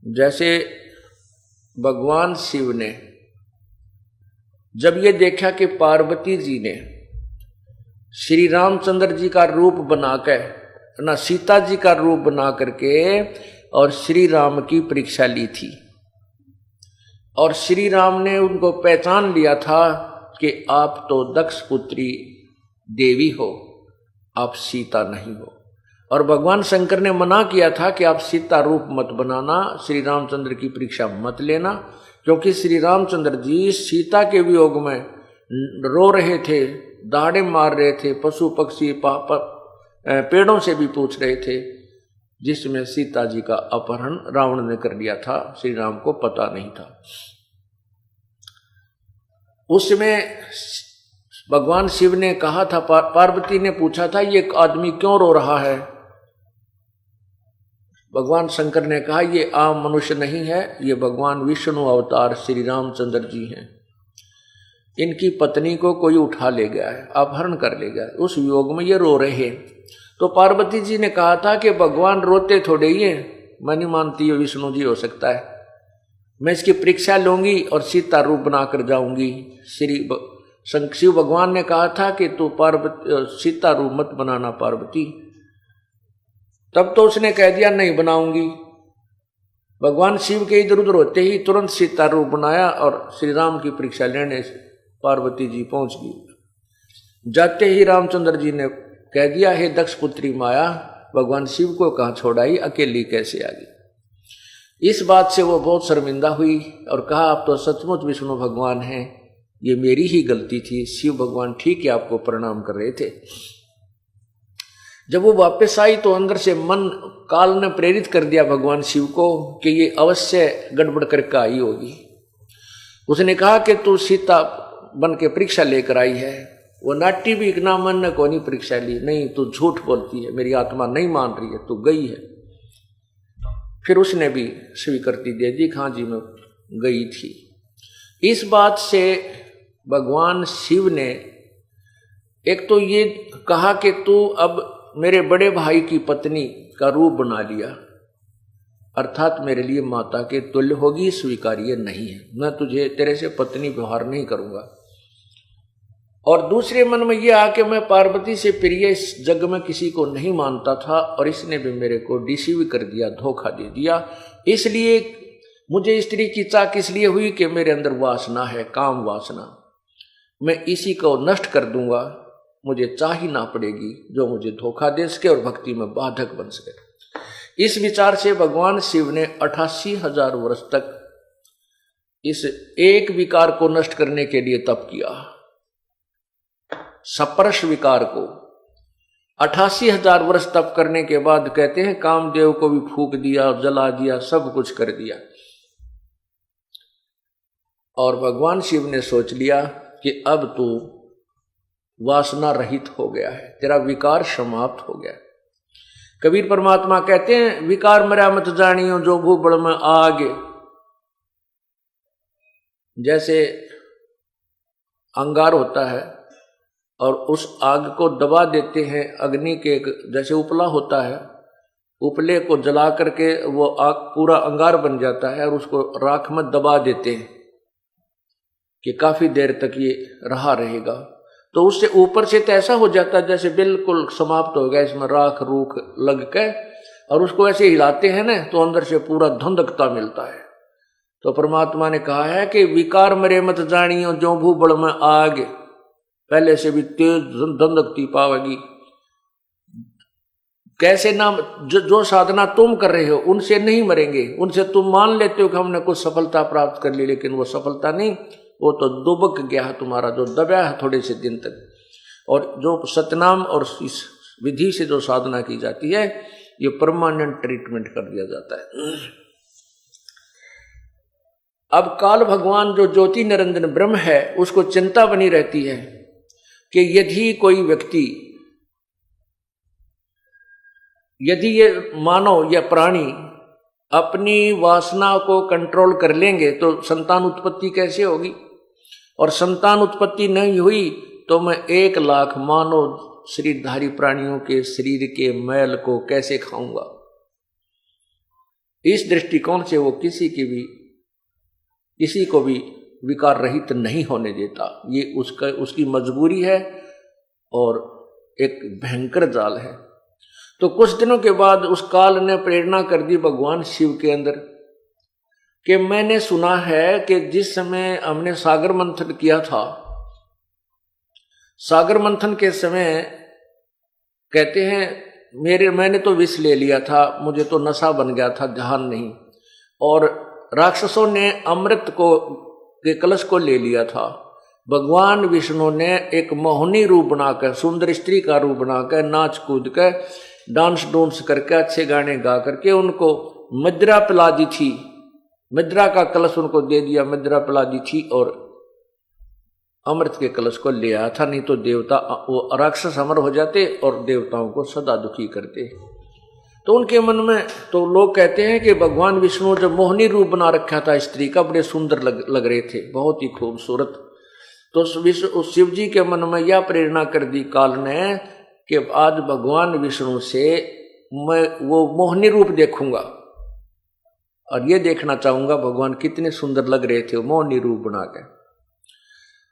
जैसे भगवान शिव ने जब ये देखा कि पार्वती जी ने श्री रामचंद्र जी का रूप बनाकर ना सीता जी का रूप बना करके और श्री राम की परीक्षा ली थी, और श्री राम ने उनको पहचान लिया था कि आप तो दक्ष पुत्री देवी हो, आप सीता नहीं हो। और भगवान शंकर ने मना किया था कि आप सीता रूप मत बनाना, श्री रामचंद्र की परीक्षा मत लेना, क्योंकि श्री रामचंद्र जी सीता के वियोग में रो रहे थे, दहाड़े मार रहे थे, पशु पक्षी पेड़ों से भी पूछ रहे थे, जिसमें सीता जी का अपहरण रावण ने कर लिया था, श्री राम को पता नहीं था। उसमें भगवान शिव ने कहा था, पार्वती ने पूछा था ये आदमी क्यों रो रहा है। भगवान शंकर ने कहा ये आम मनुष्य नहीं है, ये भगवान विष्णु अवतार श्री रामचंद्र जी हैं, इनकी पत्नी को कोई उठा ले गया है, अपहरण कर ले गया है, उस वियोग में ये रो रहे हैं। तो पार्वती जी ने कहा था कि भगवान रोते थोड़े ही हैं, मैं नहीं मानती ये विष्णु जी हो सकता है, मैं इसकी परीक्षा लूंगी और सीता रूप बनाकर जाऊंगी। शिव भगवान ने कहा था कि तू सीता रूप मत बनाना पार्वती, तब तो उसने कह दिया नहीं बनाऊंगी। भगवान शिव के इधर उधर होते ही तुरंत सीता रूप बनाया और श्री राम की परीक्षा लेने पार्वती जी पहुंच गई। जाते ही रामचंद्र जी ने कह दिया, हे दक्ष पुत्री माया, भगवान शिव को कहां छोड़ाई, अकेली कैसे आ गई। इस बात से वो बहुत शर्मिंदा हुई और कहा, आप तो सचमुच विष्णु भगवान हैं, ये मेरी ही गलती थी। शिव भगवान ठीक है आपको प्रणाम कर रहे थे। जब वो वापस आई तो अंदर से मन काल ने प्रेरित कर दिया भगवान शिव को कि ये अवश्य गड़बड़ करके आई होगी। उसने कहा कि तू सीता बन के परीक्षा लेकर आई है। वो नाट्य भी इतना मन ने कोई नहीं परीक्षा ली, नहीं तू झूठ बोलती है, मेरी आत्मा नहीं मान रही है, तू गई है। फिर उसने भी स्वीकृति दे दी, हाँ जी मैं गई थी। इस बात से भगवान शिव ने एक तो ये कहा कि तू अब मेरे बड़े भाई की पत्नी का रूप बना लिया, अर्थात मेरे लिए माता के तुल्य होगी, स्वीकार्य नहीं है, मैं तुझे तेरे से पत्नी व्यवहार नहीं करूंगा। और दूसरे मन में यह आके मैं पार्वती से प्रिय इस जग में किसी को नहीं मानता था और इसने भी मेरे को डिसीव कर दिया, धोखा दे दिया। इसलिए मुझे स्त्री की चाह किस लिए हुई कि मेरे अंदर वासना है, काम वासना, मैं इसी को नष्ट कर दूंगा, मुझे चाह ही ना पड़ेगी जो मुझे धोखा दे सके और भक्ति में बाधक बन सके। इस विचार से भगवान शिव ने 88,000 वर्ष तक इस एक विकार को नष्ट करने के लिए तप किया, सप्रश विकार को। 88,000 वर्ष तप करने के बाद कहते हैं कामदेव को भी फूंक दिया, जला दिया, सब कुछ कर दिया। और भगवान शिव ने सोच लिया कि अब तू वासना रहित हो गया है, तेरा विकार समाप्त हो गया। कबीर परमात्मा कहते हैं विकार मरा मत जानियो जो भूबड़ में आग। जैसे अंगार होता है और उस आग को दबा देते हैं अग्नि के, जैसे उपला होता है, उपले को जला करके वो आग पूरा अंगार बन जाता है और उसको राख में दबा देते हैं कि काफी देर तक ये रहा रहेगा। तो उससे ऊपर से तो ऐसा हो जाता है जैसे बिल्कुल समाप्त हो गया, इसमें राख रूख लग के, और उसको ऐसे हिलाते हैं ना तो अंदर से पूरा धंधकता मिलता है। तो परमात्मा ने कहा है कि विकार मरे मत जानियो जो भूबड़ में आग, पहले से भी तेज धंधकती पावेगी। कैसे ना जो साधना तुम कर रहे हो उनसे नहीं मरेंगे, उनसे तुम मान लेते हो कि हमने कुछ सफलता प्राप्त कर ली, लेकिन वो सफलता नहीं, वो तो दुबक गया है तुम्हारा, जो दबा है थोड़े से दिन तक। और जो सतनाम और इस विधि से जो साधना की जाती है ये परमानेंट ट्रीटमेंट कर दिया जाता है। अब काल भगवान जो ज्योति निरंजन ब्रह्म है उसको चिंता बनी रहती है कि यदि ये मानव या प्राणी अपनी वासना को कंट्रोल कर लेंगे तो संतान उत्पत्ति कैसे होगी, और संतान उत्पत्ति नहीं हुई तो मैं 1 लाख मानव शरीरधारी प्राणियों के शरीर के मैल को कैसे खाऊंगा। इस दृष्टिकोण से वो किसी को भी विकार रहित नहीं होने देता। ये उसकी मजबूरी है और एक भयंकर जाल है। तो कुछ दिनों के बाद उस काल ने प्रेरणा कर दी भगवान शिव के अंदर कि मैंने सुना है कि जिस समय हमने सागर मंथन किया था, सागर मंथन के समय कहते हैं मैंने तो विष ले लिया था, मुझे तो नशा बन गया था, ध्यान नहीं, और राक्षसों ने अमृत के कलश को ले लिया था। भगवान विष्णु ने एक मोहनी रूप बनाकर, सुंदर स्त्री का रूप बनाकर, नाच कूद कर, डांस डूंस करके, अच्छे गाने गा करके उनको मदिरा पिला दी थी। मदिरा का कलश उनको दे दिया, मदिरा पिला दी थी और अमृत के कलश को ले आया था। नहीं तो देवता, वो राक्षस अमर हो जाते और देवताओं को सदा दुखी करते। तो उनके मन में तो लोग कहते हैं कि भगवान विष्णु जब मोहनी रूप बना रखा था स्त्री का, बड़े सुंदर लग रहे थे, बहुत ही खूबसूरत। तो उस शिव जी के मन में यह प्रेरणा कर दी काल ने कि आज भगवान विष्णु से मैं वो मोहनी रूप देखूंगा और ये देखना चाहूंगा भगवान कितने सुंदर लग रहे थे मोहनी रूप बनाकर।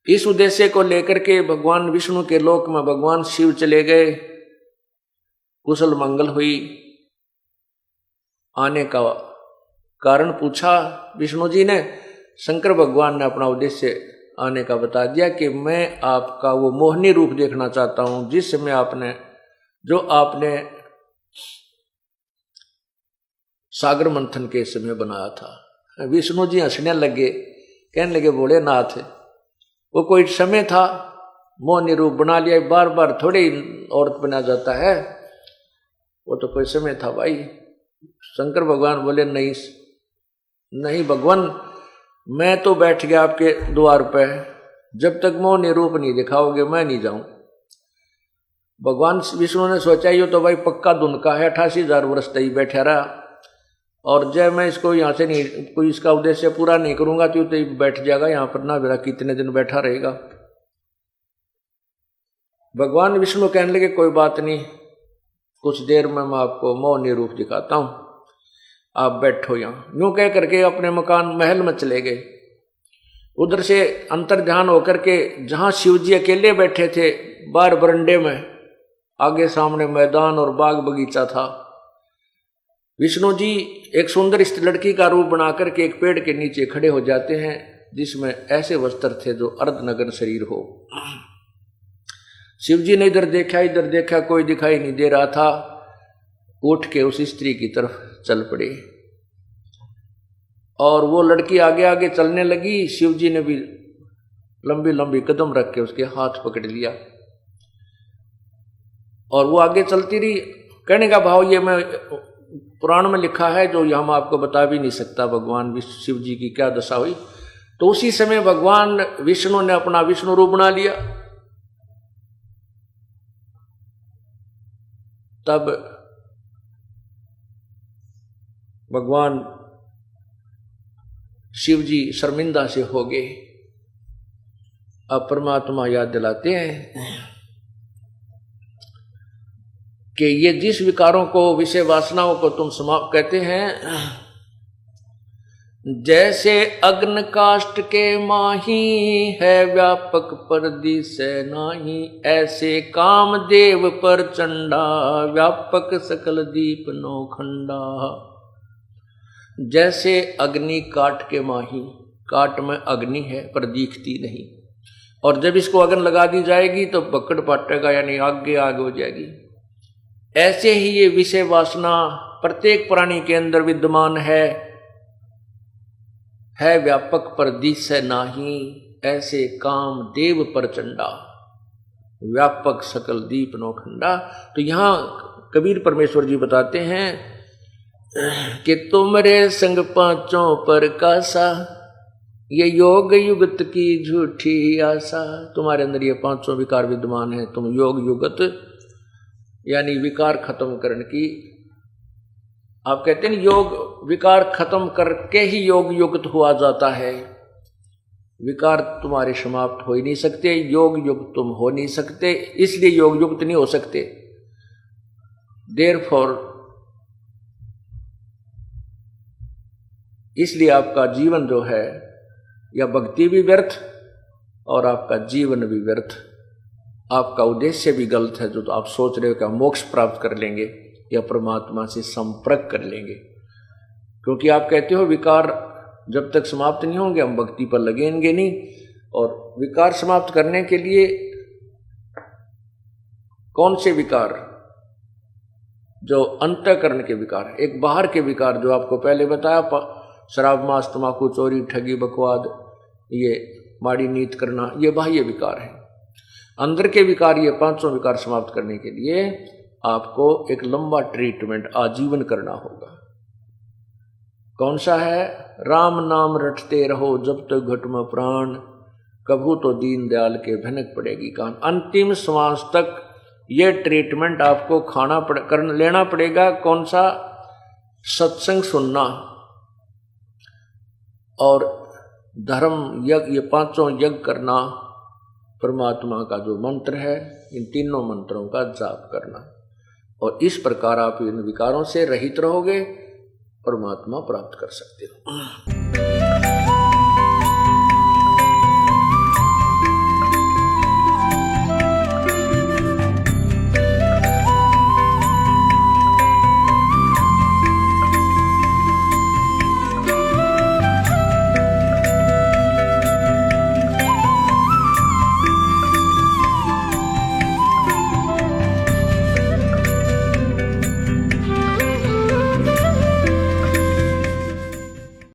इस उद्देश्य को लेकर के भगवान विष्णु के लोक में भगवान शिव चले गए। कुशल मंगल हुई। आने का कारण पूछा विष्णु जी ने। शंकर भगवान ने अपना उद्देश्य आने का बता दिया कि मैं आपका वो मोहनी रूप देखना चाहता हूं जिस समय आपने सागर मंथन के समय बनाया था। विष्णु जी हंसने लगे, कहने लगे भोलेनाथ, वो कोई समय था, मोहनी रूप बना लिया, बार बार थोड़ी औरत बना जाता है, वो तो कोई समय था भाई। शंकर भगवान बोले नहीं भगवान, मैं तो बैठ गया आपके द्वार पे, जब तक मोहनी रूप नहीं दिखाओगे मैं नहीं जाऊं। भगवान विष्णु ने सोचा ये तो भाई पक्का धुनका है, 88,000 वर्ष तक बैठा रहा, और जब मैं इसको यहाँ से नहीं, कोई इसका उद्देश्य पूरा नहीं करूंगा तो बैठ जाएगा यहाँ पर, ना मेरा कितने दिन बैठा रहेगा। भगवान विष्णु कहने लगे कोई बात नहीं, कुछ देर में मैं आपको मोहनी रूप दिखाता हूं, आप बैठो यहाँ। यूं कह करके अपने मकान महल में चले गए। उधर से अंतर ध्यान होकर के जहां शिव जी अकेले बैठे थे, बाहर बरंडे में, आगे सामने मैदान और बाग बगीचा था, विष्णु जी एक सुंदर लड़की का रूप बनाकर के एक पेड़ के नीचे खड़े हो जाते हैं जिसमें ऐसे वस्त्र थे जो अर्धनग्न शरीर हो। शिव जी ने इधर देखा, कोई दिखाई नहीं दे रहा था। उठ के उस स्त्री की तरफ चल पड़े और वो लड़की आगे आगे चलने लगी। शिव जी ने भी लंबी लंबी कदम रख के उसके हाथ पकड़ लिया और वो आगे चलती रही। कहने का भाव ये मैं पुराण में लिखा है जो हम आपको बता भी नहीं सकता भगवान शिव जी की क्या दशा हुई। तो उसी समय भगवान विष्णु ने अपना विष्णु रूप बना लिया। तब भगवान शिव जी शर्मिंदा से हो गए। अब परमात्मा याद दिलाते हैं कि ये जिस विकारों को, विषय वासनाओं को तुम समाप्त कहते हैं, जैसे अग्न काष्ठ के माही है व्यापक परदिश नाही, ऐसे कामदेव पर चंडा व्यापक सकल दीप नौखंडा। जैसे अग्नि काट के माही, काट में अग्नि है पर दिखती नहीं, और जब इसको अग्नि लगा दी जाएगी तो पकड़ पाटेगा, यानी आगे आग हो जाएगी। ऐसे ही ये विषय वासना प्रत्येक प्राणी के अंदर विद्यमान है व्यापक पर दिशे नाही, ऐसे काम देव पर चंडा व्यापक सकल दीप नौखंडा। तो यहां कबीर परमेश्वर जी बताते हैं कि तुमरे संग पांचों पर कासा, ये योग युगत की झूठी आशा। तुम्हारे अंदर ये पांचों विकार विद्यमान है, तुम योग युगत यानी विकार खत्म करने की, आप कहते हैं योग विकार खत्म करके ही योग युक्त हुआ जाता है। विकार तुम्हारे समाप्त हो ही नहीं सकते, योग युक्त तुम हो नहीं सकते, इसलिए योग युक्त नहीं हो सकते। देयरफॉर इसलिए आपका जीवन जो है या भक्ति भी व्यर्थ और आपका जीवन भी व्यर्थ, आपका उद्देश्य भी गलत है। जो तो आप सोच रहे हो कि आप मोक्ष प्राप्त कर लेंगे या परमात्मा से संपर्क कर लेंगे, क्योंकि आप कहते हो विकार जब तक समाप्त नहीं होंगे हम भक्ति पर लगेंगे नहीं। और विकार समाप्त करने के लिए कौन से विकार? जो अंतःकरण के विकार, एक बाहर के विकार जो आपको पहले बताया, शराब मांस तंबाकू चोरी ठगी बकवाद ये माड़ी नीत करना, ये बाह्य विकार है। अंदर के विकार, ये पांचों विकार समाप्त करने के लिए आपको एक लंबा ट्रीटमेंट आजीवन करना होगा। कौन सा है? राम नाम रटते रहो जब तक घट में प्राण, कभू तो दीन दयाल के भनक पड़ेगी कान। अंतिम श्वास तक ये ट्रीटमेंट आपको लेना पड़ेगा। कौन सा? सत्संग सुनना और धर्म यज्ञ, ये पांचों यज्ञ करना, परमात्मा का जो मंत्र है इन तीनों मंत्रों का जाप करना। और इस प्रकार आप इन विकारों से रहित रहोगे, परमात्मा प्राप्त कर सकते हो।